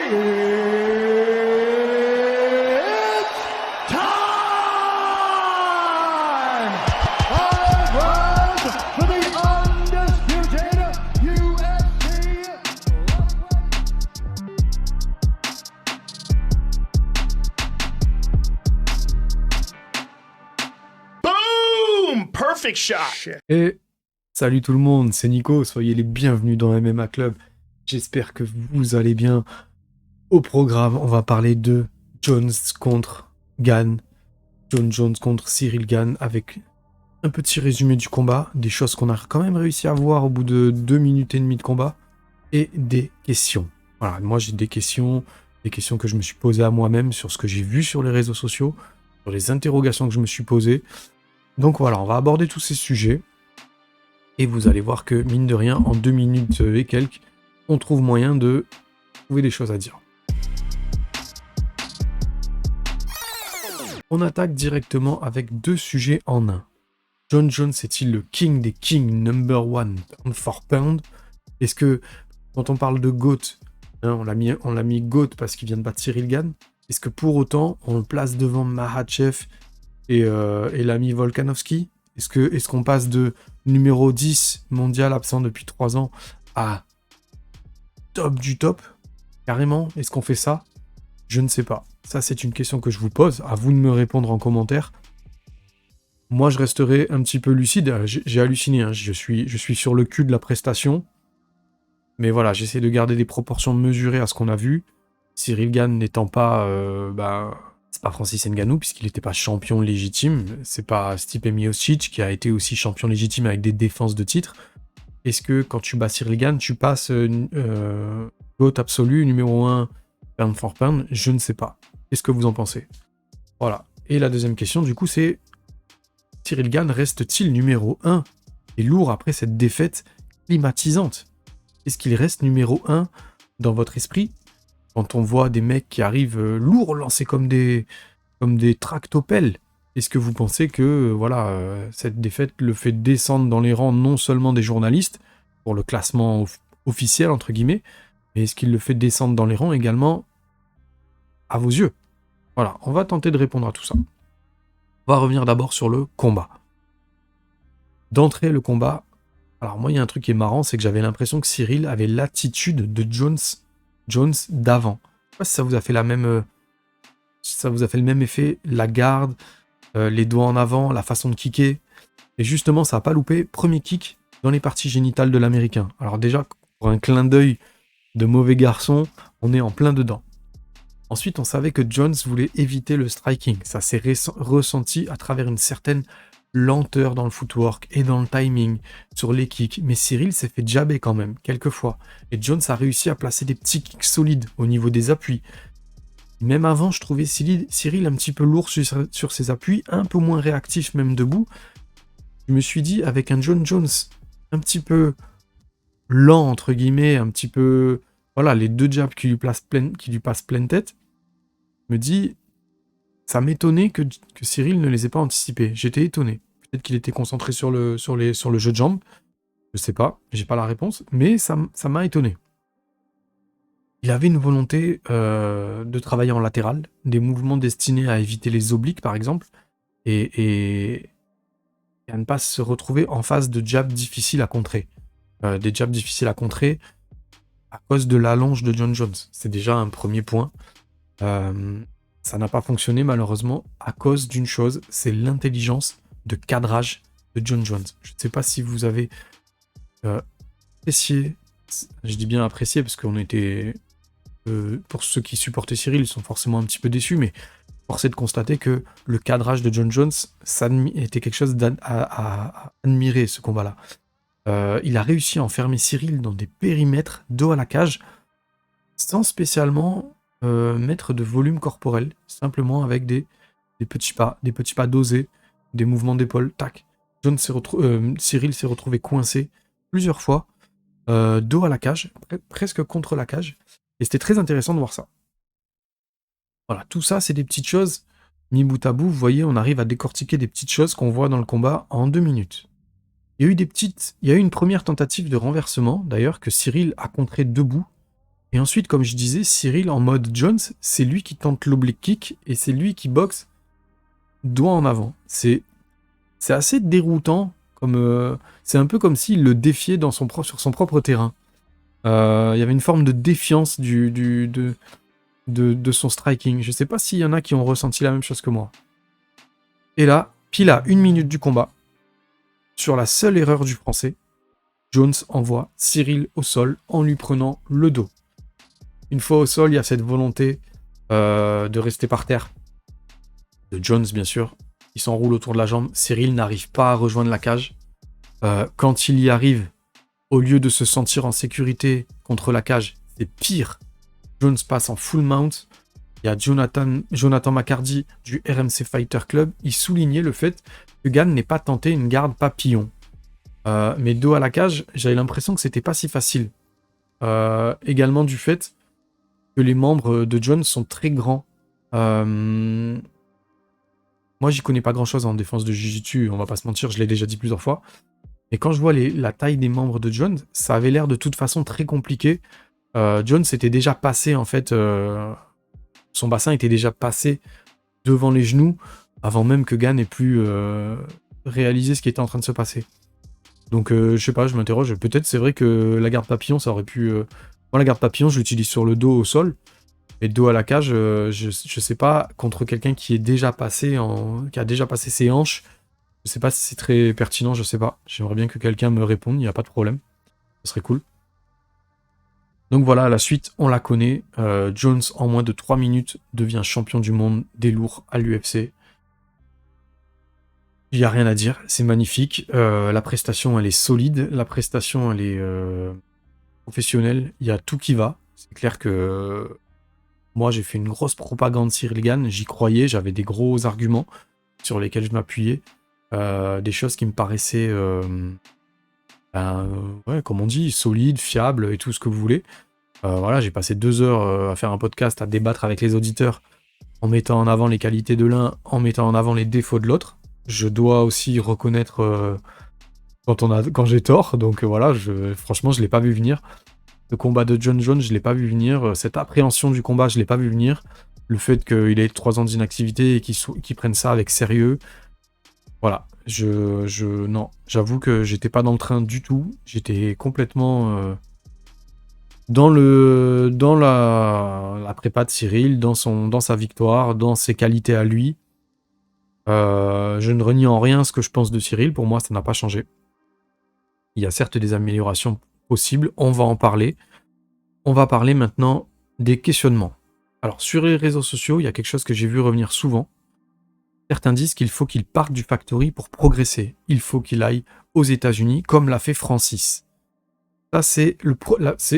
time! Five rounds for the undisputed UFC. Boom! Perfect shot! Et salut tout le monde, c'est Nico, soyez les bienvenus dans MMA Club. J'espère que vous allez bien. Au programme, on va parler de Jones contre Gane. John Jones contre Cyril Gane avec un petit résumé du combat, des choses qu'on a quand même réussi à voir au bout de 2 minutes et demie de combat, et des questions. Voilà, moi j'ai des questions que je me suis posées à moi-même sur ce que j'ai vu sur les réseaux sociaux, sur les interrogations que je me suis posées. Donc voilà, on va aborder tous ces sujets. Et vous allez voir que, mine de rien, en 2 minutes et quelques, on trouve moyen de trouver des choses à dire. On attaque directement avec 2 sujets en un. John Jones est-il le king des kings, number one, pound for pound? Est-ce que, quand on parle de GOAT, hein, on l'a mis GOAT parce qu'il vient de battre Cyril Gane, est-ce que pour autant, on le place devant Makhachev et l'ami Volkanovski? Est-ce qu'on passe de numéro 10 mondial absent depuis 3 ans à top du top? Carrément, est-ce qu'on fait ça? Je ne sais pas. Ça, c'est une question que je vous pose. À vous de me répondre en commentaire. Moi, je resterai un petit peu lucide. J'ai halluciné. Hein. Je suis sur le cul de la prestation. Mais voilà, j'essaie de garder des proportions mesurées à ce qu'on a vu. Cyril Gane n'étant pas... c'est pas Francis Ngannou, puisqu'il n'était pas champion légitime. C'est pas Stipe Miocic, qui a été aussi champion légitime avec des défenses de titre. Est-ce que quand tu bats Cyril Gane, tu passes GOAT absolu, numéro 1, pound for pound? Je ne sais pas. Qu'est-ce que vous en pensez? Voilà. Et la deuxième question, du coup, c'est Cyril Gane reste-t-il numéro 1 et lourd après cette défaite climatisante? Est-ce qu'il reste numéro 1 dans votre esprit quand on voit des mecs qui arrivent lourds, lancés comme des tractopelles? Est-ce que vous pensez que cette défaite le fait descendre dans les rangs non seulement des journalistes, pour le classement officiel, entre guillemets, mais est-ce qu'il le fait descendre dans les rangs également à vos yeux? Voilà, on va tenter de répondre à tout ça. On va revenir d'abord sur le combat. D'entrée, le combat... Alors moi, il y a un truc qui est marrant, c'est que j'avais l'impression que Cyril avait l'attitude de Jones d'avant. Je sais pas si ça vous a fait le même effet, la garde, les doigts en avant, la façon de kicker. Et justement, ça n'a pas loupé. Premier kick dans les parties génitales de l'Américain. Alors déjà, pour un clin d'œil de mauvais garçon, on est en plein dedans. Ensuite, on savait que Jones voulait éviter le striking. Ça s'est ressenti à travers une certaine lenteur dans le footwork et dans le timing sur les kicks. Mais Cyril s'est fait jabber quand même, quelques fois. Et Jones a réussi à placer des petits kicks solides au niveau des appuis. Même avant, je trouvais Cyril un petit peu lourd sur ses appuis, un peu moins réactif même debout. Je me suis dit, avec un John Jones un petit peu lent, entre guillemets, un petit peu... Voilà, les 2 jabs qui lui passent pleine tête, je me dis, ça m'étonnait que Cyril ne les ait pas anticipés. J'étais étonné. Peut-être qu'il était concentré sur le jeu de jambes. Je sais pas, j'ai pas la réponse, mais ça m'a étonné. Il avait une volonté de travailler en latéral, des mouvements destinés à éviter les obliques, par exemple, et à ne pas se retrouver en face de jabs difficiles à contrer. Des jabs difficiles à contrer à cause de l'allonge de John Jones. C'est déjà un premier point. Ça n'a pas fonctionné, malheureusement, à cause d'une chose, c'est l'intelligence de cadrage de John Jones. Je ne sais pas si vous avez apprécié, je dis bien apprécié, parce qu'on était... pour ceux qui supportaient Cyril, ils sont forcément un petit peu déçus, mais force est de constater que le cadrage de John Jones, ça était quelque chose à admirer, ce combat-là. Il a réussi à enfermer Cyril dans des périmètres dos à la cage, sans spécialement mettre de volume corporel, simplement avec des petits pas dosés, des mouvements d'épaule, tac. Cyril s'est retrouvé coincé plusieurs fois, dos à la cage, presque contre la cage, et c'était très intéressant de voir ça. Voilà, tout ça, c'est des petites choses mis bout à bout. Vous voyez, on arrive à décortiquer des petites choses qu'on voit dans le combat en 2 minutes. Il y a eu une première tentative de renversement, d'ailleurs, que Cyril a contré debout. Et ensuite, comme je disais, Cyril en mode Jones, c'est lui qui tente l'oblique kick et c'est lui qui boxe doigt en avant. C'est assez déroutant. C'est un peu comme s'il le défiait sur son propre terrain. Il y avait une forme de défiance de son striking. Je sais pas s'il y en a qui ont ressenti la même chose que moi. Et là, pile à 1 minute du combat, sur la seule erreur du français, Jones envoie Cyril au sol en lui prenant le dos. Une fois au sol, il y a cette volonté de rester par terre. De Jones, bien sûr. Il s'enroule autour de la jambe. Cyril n'arrive pas à rejoindre la cage. Quand il y arrive, au lieu de se sentir en sécurité contre la cage, c'est pire. Jones passe en full mount. Il y a Jonathan McCarty du RMC Fighter Club. Il soulignait le fait que Gane n'ait pas tenté une garde papillon. Mais dos à la cage, j'avais l'impression que c'était pas si facile. Également du fait que les membres de Jones sont très grands. Moi, j'y connais pas grand-chose en défense de Jiu-Jitsu, on va pas se mentir, je l'ai déjà dit plusieurs fois. Mais quand je vois la taille des membres de Jones, ça avait l'air de toute façon très compliqué. Jones était déjà passé, en fait... son bassin était déjà passé devant les genoux avant même que Gane ait pu réaliser ce qui était en train de se passer. Donc, je sais pas, je m'interroge. Peut-être c'est vrai que la garde papillon, ça aurait pu... Moi, la garde papillon, je l'utilise sur le dos au sol. Et dos à la cage, je sais pas, contre quelqu'un qui a déjà passé ses hanches, je sais pas si c'est très pertinent, je sais pas. J'aimerais bien que quelqu'un me réponde, il n'y a pas de problème. Ce serait cool. Donc voilà, la suite, on la connaît. Jones, en moins de 3 minutes, devient champion du monde des lourds à l'UFC. Il n'y a rien à dire, c'est magnifique. La prestation, elle est solide. La prestation, elle est professionnelle. Il y a tout qui va. C'est clair que... Moi, j'ai fait une grosse propagande Cyril Gane, j'y croyais, j'avais des gros arguments sur lesquels je m'appuyais, des choses qui me paraissaient, comme on dit, solides, fiables et tout ce que vous voulez. Voilà, j'ai passé 2 heures à faire un podcast, à débattre avec les auditeurs, en mettant en avant les qualités de l'un, en mettant en avant les défauts de l'autre. Je dois aussi reconnaître quand j'ai tort, donc voilà, franchement, je l'ai pas vu venir. Le combat de John Jones, je l'ai pas vu venir. Cette appréhension du combat, je l'ai pas vu venir. Le fait qu'il ait 3 ans d'inactivité et qu'il prenne ça avec sérieux. Voilà. Non. J'avoue que j'étais pas dans le train du tout. J'étais complètement dans la prépa de Cyril, dans sa victoire, dans ses qualités à lui. Je ne renie en rien ce que je pense de Cyril. Pour moi, ça n'a pas changé. Il y a certes des améliorations possible, on va en parler. On va parler maintenant des questionnements. Alors, sur les réseaux sociaux, il y a quelque chose que j'ai vu revenir souvent. Certains disent qu'il faut qu'il parte du Factory pour progresser. Il faut qu'il aille aux États-Unis, comme l'a fait Francis. Ça,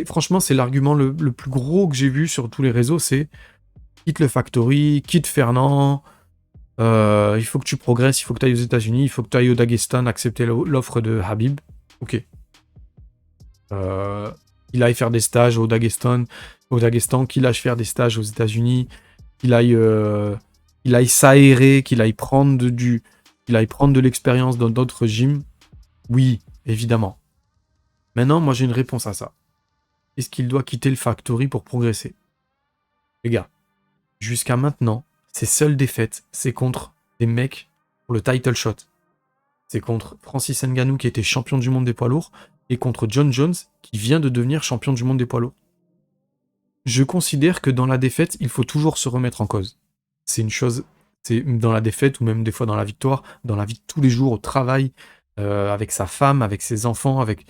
franchement, c'est l'argument le plus gros que j'ai vu sur tous les réseaux, c'est quitte le Factory, quitte Fernand, il faut que tu progresses, il faut que tu ailles aux États-Unis, il faut que tu ailles au Daghestan accepter l'offre de Habib. Ok. Il aille faire des stages au Daghestan, qu'il aille faire des stages aux États-Unis, qu'il aille s'aérer, qu'il aille prendre de l'expérience dans d'autres gyms. Oui, évidemment. Maintenant, moi j'ai une réponse à ça. Est-ce qu'il doit quitter le Factory pour progresser? Les gars, jusqu'à maintenant, ses seules défaites, c'est contre des mecs pour le title shot. C'est contre Francis Ngannou qui était champion du monde des poids lourds et contre John Jones qui vient de devenir champion du monde des poids lourds. Je considère que dans la défaite, il faut toujours se remettre en cause. C'est une chose, c'est dans la défaite ou même des fois dans la victoire, dans la vie de tous les jours, au travail, avec sa femme, avec ses enfants, avec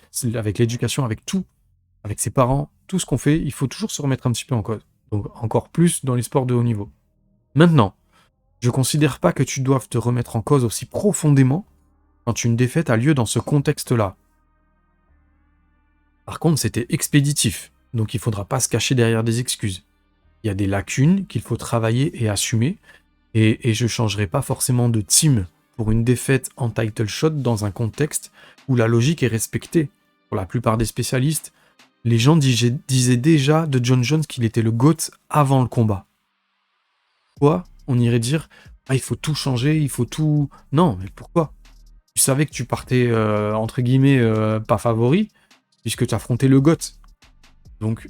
l'éducation, avec tout, avec ses parents, tout ce qu'on fait, il faut toujours se remettre un petit peu en cause. Donc encore plus dans les sports de haut niveau. Maintenant, je considère pas que tu doives te remettre en cause aussi profondément quand une défaite a lieu dans ce contexte-là. Par contre, c'était expéditif, donc il ne faudra pas se cacher derrière des excuses. Il y a des lacunes qu'il faut travailler et assumer, et je ne changerai pas forcément de team pour une défaite en title shot dans un contexte où la logique est respectée. Pour la plupart des spécialistes, les gens disaient déjà de John Jones qu'il était le GOAT avant le combat. Pourquoi on irait dire il faut tout changer, il faut tout... Non, mais pourquoi? Tu savais que tu partais, entre guillemets, pas favori, puisque tu affrontais le GOAT. Donc,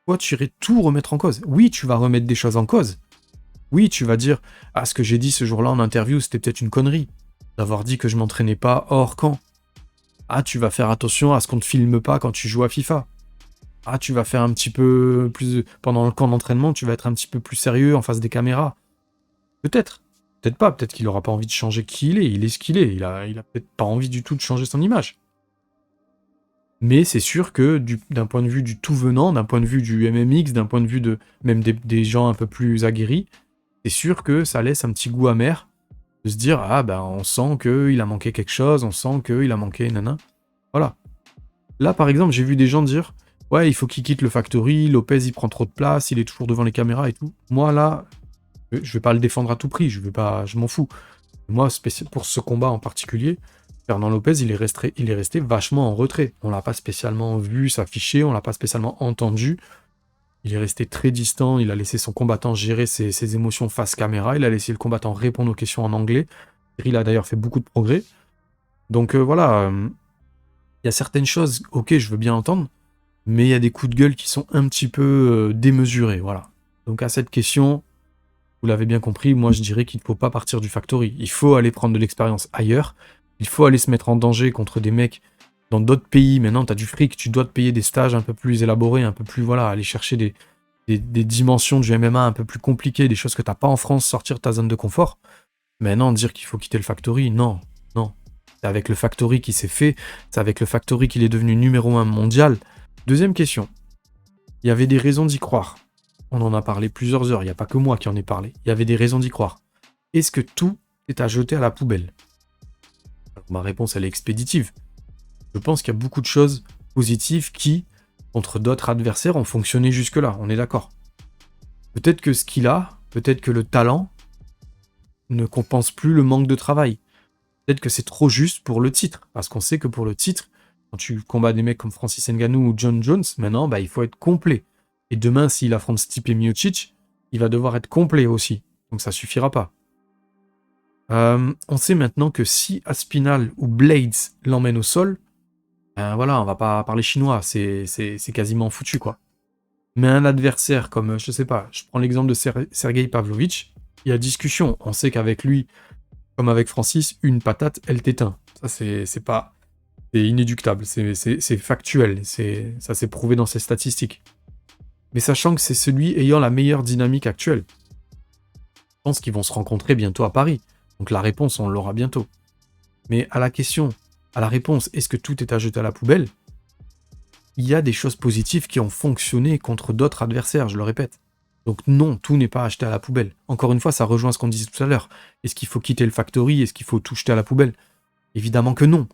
toi, tu irais tout remettre en cause. Oui, tu vas remettre des choses en cause. Oui, tu vas dire, ah, ce que j'ai dit ce jour-là en interview, c'était peut-être une connerie. D'avoir dit que je m'entraînais pas hors camp. Ah, tu vas faire attention à ce qu'on te filme pas quand tu joues à FIFA. Ah, tu vas faire un petit peu plus... Pendant le camp d'entraînement, tu vas être un petit peu plus sérieux en face des caméras. Peut-être. Peut-être pas. Peut-être qu'il aura pas envie de changer qui il est. Il est ce qu'il est. Il a peut-être pas envie du tout de changer son image. Mais c'est sûr que d'un point de vue du tout venant, d'un point de vue du MMX, d'un point de vue de même des gens un peu plus aguerris, c'est sûr que ça laisse un petit goût amer de se dire, ah ben on sent qu'il a manqué quelque chose, on sent qu'il a manqué nana. Voilà. Là par exemple, j'ai vu des gens dire, ouais, il faut qu'il quitte le factory, Lopez il prend trop de place, il est toujours devant les caméras et tout. Moi là, je vais pas le défendre à tout prix, je m'en fous. Moi, pour ce combat en particulier, Fernand Lopez, il est resté vachement en retrait. On l'a pas spécialement vu s'afficher, on l'a pas spécialement entendu. Il est resté très distant, il a laissé son combattant gérer ses émotions face caméra, il a laissé le combattant répondre aux questions en anglais. Il a d'ailleurs fait beaucoup de progrès. Donc voilà, il y a certaines choses, ok, je veux bien entendre, mais il y a des coups de gueule qui sont un petit peu démesurés, voilà. Donc à cette question, vous l'avez bien compris, moi je dirais qu'il ne faut pas partir du factory. Il faut aller prendre de l'expérience ailleurs. Il faut aller se mettre en danger contre des mecs dans d'autres pays. Maintenant, tu as du fric, tu dois te payer des stages un peu plus élaborés, un peu plus, voilà, aller chercher des dimensions du MMA un peu plus compliquées, des choses que tu n'as pas en France, sortir de ta zone de confort. Maintenant, dire qu'il faut quitter le factory, non, non. C'est avec le factory qui s'est fait, c'est avec le factory qu'il est devenu numéro 1 mondial. Deuxième question. Il y avait des raisons d'y croire. On en a parlé plusieurs heures, il n'y a pas que moi qui en ai parlé. Il y avait des raisons d'y croire. Est-ce que tout est à jeter à la poubelle ? Alors, ma réponse, elle est expéditive. Je pense qu'il y a beaucoup de choses positives qui, contre d'autres adversaires, ont fonctionné jusque-là, on est d'accord. Peut-être que ce qu'il a, peut-être que le talent ne compense plus le manque de travail. Peut-être que c'est trop juste pour le titre, parce qu'on sait que pour le titre, quand tu combats des mecs comme Francis Ngannou ou John Jones, maintenant, il faut être complet. Et demain, s'il affronte Stipe Miocic, il va devoir être complet aussi. Donc ça suffira pas. On sait maintenant que si Aspinall ou Blades l'emmènent au sol, voilà, on va pas parler chinois, c'est quasiment foutu, quoi. Mais un adversaire comme, je sais pas, je prends l'exemple de Sergei Pavlovich, il y a discussion. On sait qu'avec lui, comme avec Francis, une patate, elle t'éteint. Ça, c'est pas... C'est inéductable, c'est factuel, ça s'est prouvé dans ses statistiques. Mais sachant que c'est celui ayant la meilleure dynamique actuelle. Je pense qu'ils vont se rencontrer bientôt à Paris. Donc la réponse, on l'aura bientôt. Mais à la question, à la réponse, est-ce que tout est à jeter à la poubelle ? Il y a des choses positives qui ont fonctionné contre d'autres adversaires, je le répète. Donc non, tout n'est pas acheté à la poubelle. Encore une fois, ça rejoint ce qu'on disait tout à l'heure. Est-ce qu'il faut quitter le factory ? Est-ce qu'il faut tout jeter à la poubelle ? Évidemment que non.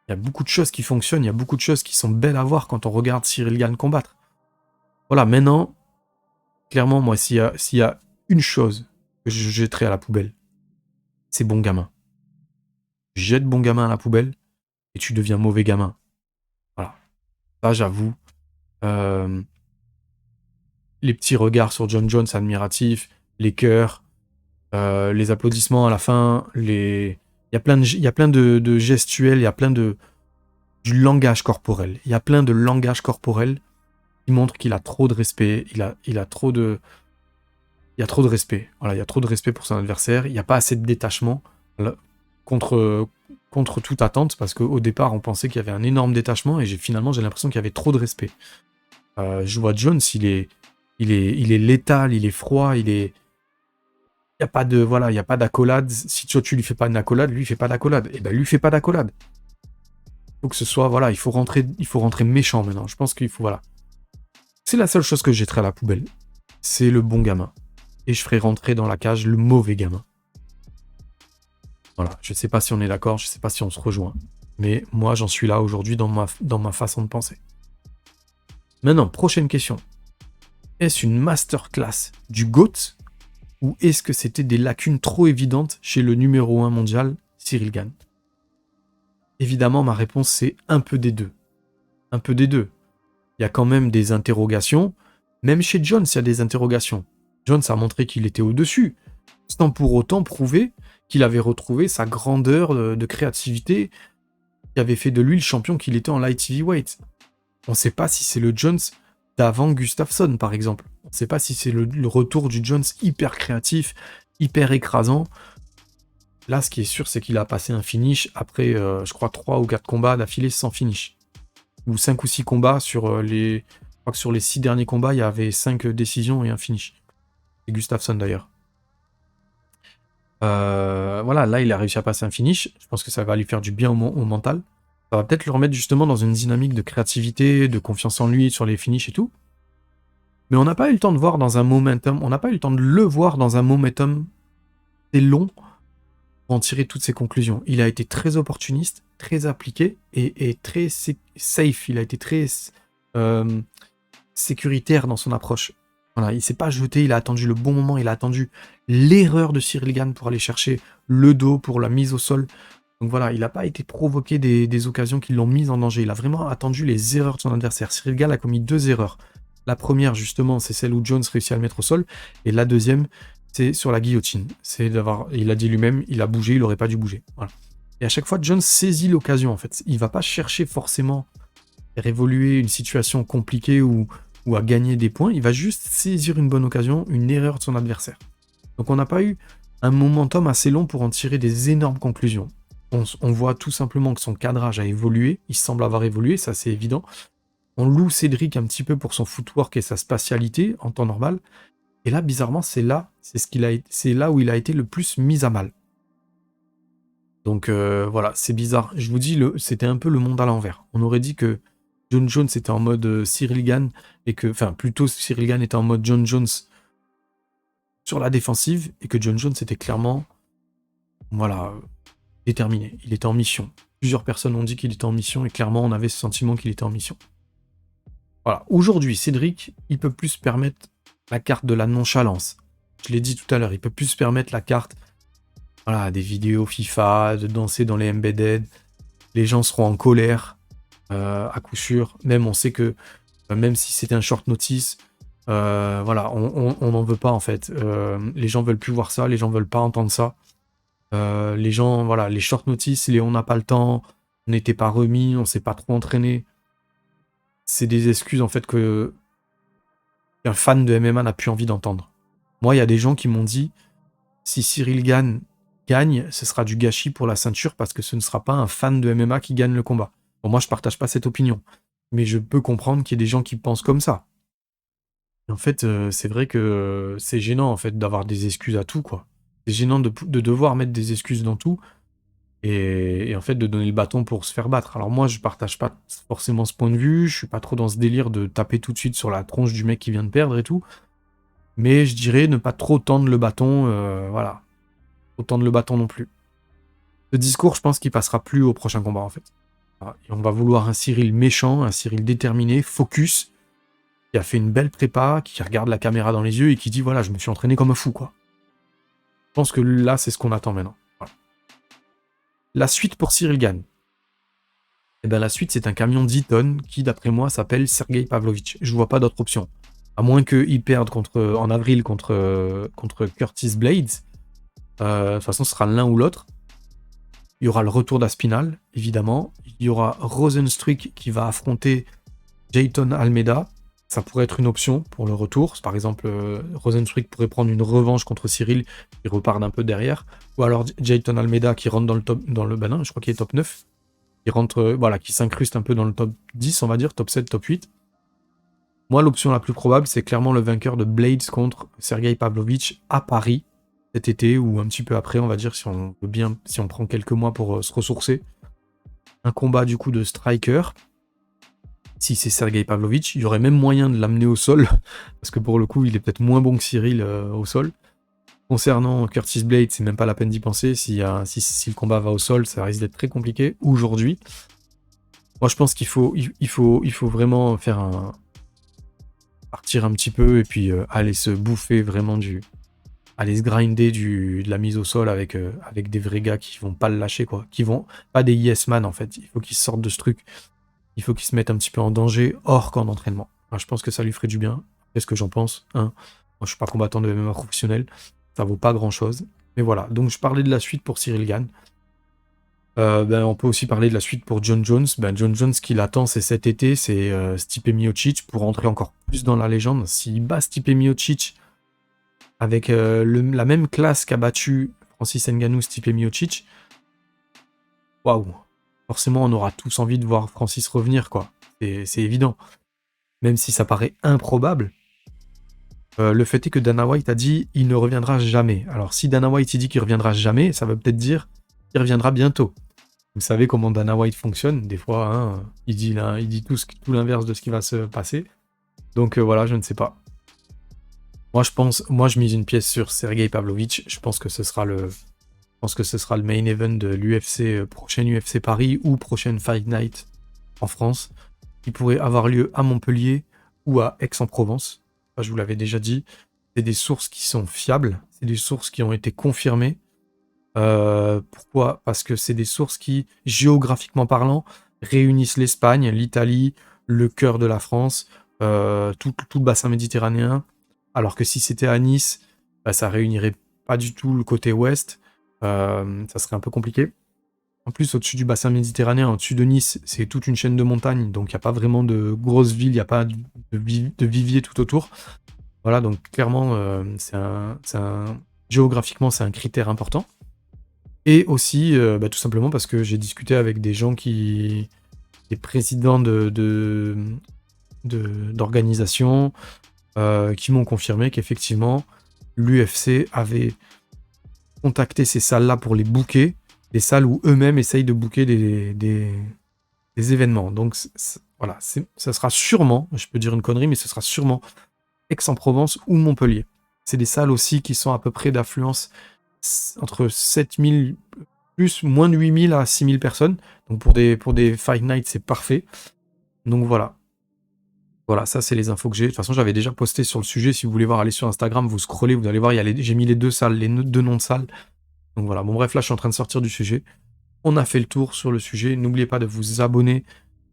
Il y a beaucoup de choses qui fonctionnent, il y a beaucoup de choses qui sont belles à voir quand on regarde Ciryl Gane combattre. Voilà, maintenant, clairement, moi, s'il y a une chose que je jetterai à la poubelle, c'est bon gamin. Jette bon gamin à la poubelle et tu deviens mauvais gamin. Voilà. Ça, j'avoue. Les petits regards sur John Jones admiratifs, les cœurs, les applaudissements à la fin, il y a plein de gestuels, il y a plein du langage corporel. Il y a plein de langage corporel qui montre qu'il a trop de respect, il y a trop de respect. Voilà, il y a trop de respect pour son adversaire, il n'y a pas assez de détachement contre toute attente, parce qu'au départ, on pensait qu'il y avait un énorme détachement, et finalement, j'ai l'impression qu'il y avait trop de respect. Je vois Jones, il est létal, il est froid, il y a pas d'accolade. Si tu lui fais pas une accolade, lui il fait pas d'accolade. Et ben lui fait pas d'accolade. Il faut que ce soit, voilà, il faut rentrer méchant maintenant. Je pense qu'il faut, voilà. C'est la seule chose que je jetterai à la poubelle. C'est le bon gamin. Et je ferai rentrer dans la cage le mauvais gamin. Voilà, je sais pas si on est d'accord, je sais pas si on se rejoint. Mais moi, j'en suis là aujourd'hui dans ma façon de penser. Maintenant, prochaine question. Est-ce une masterclass du GOAT ou est-ce que c'était des lacunes trop évidentes chez le numéro 1 mondial, Ciryl Gane ? Évidemment, ma réponse, c'est un peu des deux. Un peu des deux. Il y a quand même des interrogations. Même chez Jones, il y a des interrogations. Jones a montré qu'il était au-dessus, sans pour autant prouver qu'il avait retrouvé sa grandeur de créativité qui avait fait de lui le champion qu'il était en light heavyweight. On ne sait pas si c'est le Jones d'avant Gustafsson, par exemple. On ne sait pas si c'est le retour du Jones hyper créatif, hyper écrasant. Là, ce qui est sûr, c'est qu'il a passé un finish après, je crois, 3 ou 4 combats d'affilée sans finish. Ou 5 ou 6 combats sur les... Je crois que sur les 6 derniers combats, il y avait 5 décisions et un finish. C'est Gustafsson, d'ailleurs. Voilà, là, il a réussi à passer un finish. Je pense que ça va lui faire du bien au mental. Ça va peut-être le remettre justement dans une dynamique de créativité, de confiance en lui sur les finishes et tout. Mais on n'a pas eu le temps de voir dans un momentum, on n'a pas eu le temps de le voir dans un momentum. C'est long pour en tirer toutes ses conclusions. Il a été très opportuniste, très appliqué et très safe. Il a été très sécuritaire dans son approche. Voilà, il s'est pas jeté, il a attendu le bon moment, il a attendu l'erreur de Cyril Gane pour aller chercher le dos pour la mise au sol. Donc voilà, il n'a pas été provoqué des occasions qui l'ont mis en danger. Il a vraiment attendu les erreurs de son adversaire. Cyril Gane a commis 2 erreurs. La première, justement, c'est celle où Jones réussit à le mettre au sol. Et la deuxième, c'est sur la guillotine. Il a dit lui-même, il a bougé, il n'aurait pas dû bouger. Voilà. Et à chaque fois, Jones saisit l'occasion, en fait. Il va pas chercher forcément à révoluer une situation compliquée ou à gagner des points. Il va juste saisir une bonne occasion, une erreur de son adversaire. Donc on n'a pas eu un momentum assez long pour en tirer des énormes conclusions. On voit tout simplement que son cadrage a évolué. Il semble avoir évolué, ça c'est évident. On loue Cédric un petit peu pour son footwork et sa spatialité en temps normal. Et là, bizarrement, c'est là où il a été le plus mis à mal. Donc voilà, c'est bizarre. Je vous dis, c'était un peu le monde à l'envers. On aurait dit que John Jones était en mode Cyril Gane et que, enfin, plutôt Cyril Gane était en mode John Jones sur la défensive et que John Jones était clairement, voilà, déterminé. Il était en mission. Plusieurs personnes ont dit qu'il était en mission et clairement, on avait ce sentiment qu'il était en mission. Voilà. Aujourd'hui, Cédric, il peut plus se permettre la carte de la nonchalance. Je l'ai dit tout à l'heure, il peut plus se permettre la carte, voilà, des vidéos FIFA, de danser dans les embedded. Les gens seront en colère, à coup sûr. Même, on sait que, même si c'était un short notice, voilà, on n'en veut pas en fait. Les gens veulent plus voir ça, les gens veulent pas entendre ça. Les gens, voilà, les short notice, on n'a pas le temps, on n'était pas remis, on s'est pas trop entraîné. C'est des excuses en fait que un fan de MMA n'a plus envie d'entendre. Moi, il y a des gens qui m'ont dit si Cyril Gane gagne, ce sera du gâchis pour la ceinture parce que ce ne sera pas un fan de MMA qui gagne le combat. Bon, moi, je partage pas cette opinion, mais je peux comprendre qu'il y ait des gens qui pensent comme ça. Et en fait, c'est vrai que c'est gênant en fait d'avoir des excuses à tout, quoi. C'est gênant de devoir mettre des excuses dans tout. Et en fait, de donner le bâton pour se faire battre. Alors moi, je partage pas forcément ce point de vue, je suis pas trop dans ce délire de taper tout de suite sur la tronche du mec qui vient de perdre et tout. Mais je dirais ne pas trop tendre le bâton, voilà. Trop tendre le bâton non plus. Ce discours, je pense qu'il passera plus au prochain combat, en fait. Voilà. Et on va vouloir un Cyril méchant, un Cyril déterminé, focus, qui a fait une belle prépa, qui regarde la caméra dans les yeux et qui dit, voilà, je me suis entraîné comme un fou, quoi. Je pense que là, c'est ce qu'on attend maintenant. La suite pour Cyril Gane. Eh ben, la suite, c'est un camion 10 tonnes qui, d'après moi, s'appelle Sergei Pavlovich. Je vois pas d'autre option. À moins qu'il perde en avril contre Curtis Blades. De toute façon, ce sera l'un ou l'autre. Il y aura le retour d'Aspinal, évidemment. Il y aura Rosenstruik qui va affronter Jayton Almeida. Ça pourrait être une option pour le retour. Par exemple, Rosenstruik pourrait prendre une revanche contre Cyril, qui repart d'un peu derrière. Ou alors Jayton Almeida qui rentre dans le top, je crois qu'il est top 9. Qui rentre, voilà, qui s'incruste un peu dans le top 10, on va dire, top 7, top 8. Moi, l'option la plus probable, c'est clairement le vainqueur de Blades contre Sergei Pavlovich à Paris cet été, ou un petit peu après, on va dire, si on prend quelques mois pour se ressourcer. Un combat du coup de striker. Si c'est Sergei Pavlovich, il y aurait même moyen de l'amener au sol, parce que pour le coup, il est peut-être moins bon que Cyril au sol. Concernant Curtis Blades, c'est même pas la peine d'y penser. Si le combat va au sol, ça risque d'être très compliqué aujourd'hui. Moi, je pense qu'il faut vraiment partir un petit peu et puis aller se bouffer vraiment aller se grinder de la mise au sol avec des vrais gars qui vont pas le lâcher, quoi. Qui vont pas des yes man en fait. Il faut qu'ils sortent de ce truc. Il faut qu'il se mette un petit peu en danger hors camp d'entraînement. Alors, je pense que ça lui ferait du bien. C'est ce que j'en pense. Moi, je suis pas combattant de MMA professionnel. Ça vaut pas grand chose. Mais voilà. Donc, je parlais de la suite pour Cyril Gane. On peut aussi parler de la suite pour John Jones. John Jones, ce qu'il attend, c'est cet été, c'est Stipe Miocic pour rentrer encore plus dans la légende. S'il bat Stipe Miocic avec la même classe qu'a battu Francis Ngannou, Stipe Miocic, waouh! Forcément, on aura tous envie de voir Francis revenir, quoi. C'est évident. Même si ça paraît improbable, le fait est que Dana White a dit il ne reviendra jamais. Alors, si Dana White il dit qu'il reviendra jamais, ça veut peut-être dire qu'il reviendra bientôt. Vous savez comment Dana White fonctionne. Des fois, hein, il dit tout l'inverse de ce qui va se passer. Donc voilà, je ne sais pas. Moi, je mise une pièce sur Sergei Pavlovich. Je pense que ce sera le main event de l'UFC, prochaine UFC Paris ou prochaine Fight Night en France, qui pourrait avoir lieu à Montpellier ou à Aix-en-Provence. Enfin, je vous l'avais déjà dit. C'est des sources qui sont fiables. C'est des sources qui ont été confirmées. Pourquoi? Parce que c'est des sources qui, géographiquement parlant, réunissent l'Espagne, l'Italie, le cœur de la France, tout le bassin méditerranéen. Alors que si c'était à Nice, ça réunirait pas du tout le côté ouest. Ça serait un peu compliqué. En plus, au-dessus du bassin méditerranéen, au-dessus de Nice, c'est toute une chaîne de montagnes, donc il n'y a pas vraiment de grosses villes, il n'y a pas de vivier tout autour. Voilà, donc clairement, géographiquement, c'est un critère important. Et aussi, tout simplement parce que j'ai discuté avec des gens des présidents d'organisations qui m'ont confirmé qu'effectivement, l'UFC avait contacté ces salles-là pour les booker, des salles où eux-mêmes essayent de booker des événements. Donc voilà, ça sera sûrement, je peux dire une connerie, mais ce sera sûrement Aix-en-Provence ou Montpellier. C'est des salles aussi qui sont à peu près d'affluence entre 7000, moins de 8000 à 6000 personnes. Donc pour des Fight Night, c'est parfait. Donc voilà. Voilà, ça c'est les infos que j'ai. De toute façon, j'avais déjà posté sur le sujet. Si vous voulez voir, allez sur Instagram, vous scrollez, vous allez voir, j'ai mis les deux salles, les deux noms de salles. Donc voilà, bon bref, là je suis en train de sortir du sujet. On a fait le tour sur le sujet. N'oubliez pas de vous abonner.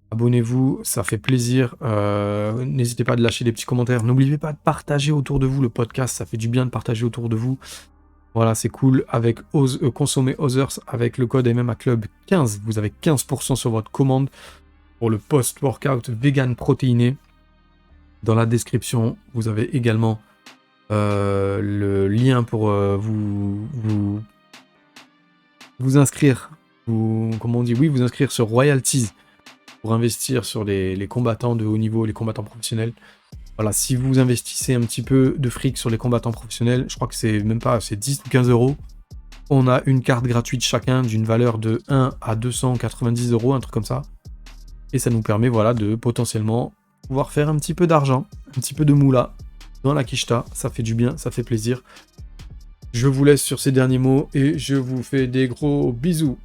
Abonnez-vous, ça fait plaisir. N'hésitez pas à lâcher des petits commentaires. N'oubliez pas de partager autour de vous le podcast. Ça fait du bien de partager autour de vous. Voilà, c'est cool. Avec consommer Others avec le code MMA Club 15, vous avez 15% sur votre commande pour le post-workout vegan protéiné. Dans la description, vous avez également le lien pour vous inscrire. Vous inscrire sur Royalties pour investir sur les combattants de haut niveau, les combattants professionnels. Voilà, si vous investissez un petit peu de fric sur les combattants professionnels, je crois que c'est même pas, c'est 10 ou 15 euros. On a une carte gratuite chacun d'une valeur de 1 à 290 euros, un truc comme ça. Et ça nous permet, voilà, de potentiellement pouvoir faire un petit peu d'argent, un petit peu de moula dans la quicheta. Ça fait du bien, ça fait plaisir. Je vous laisse sur ces derniers mots et je vous fais des gros bisous.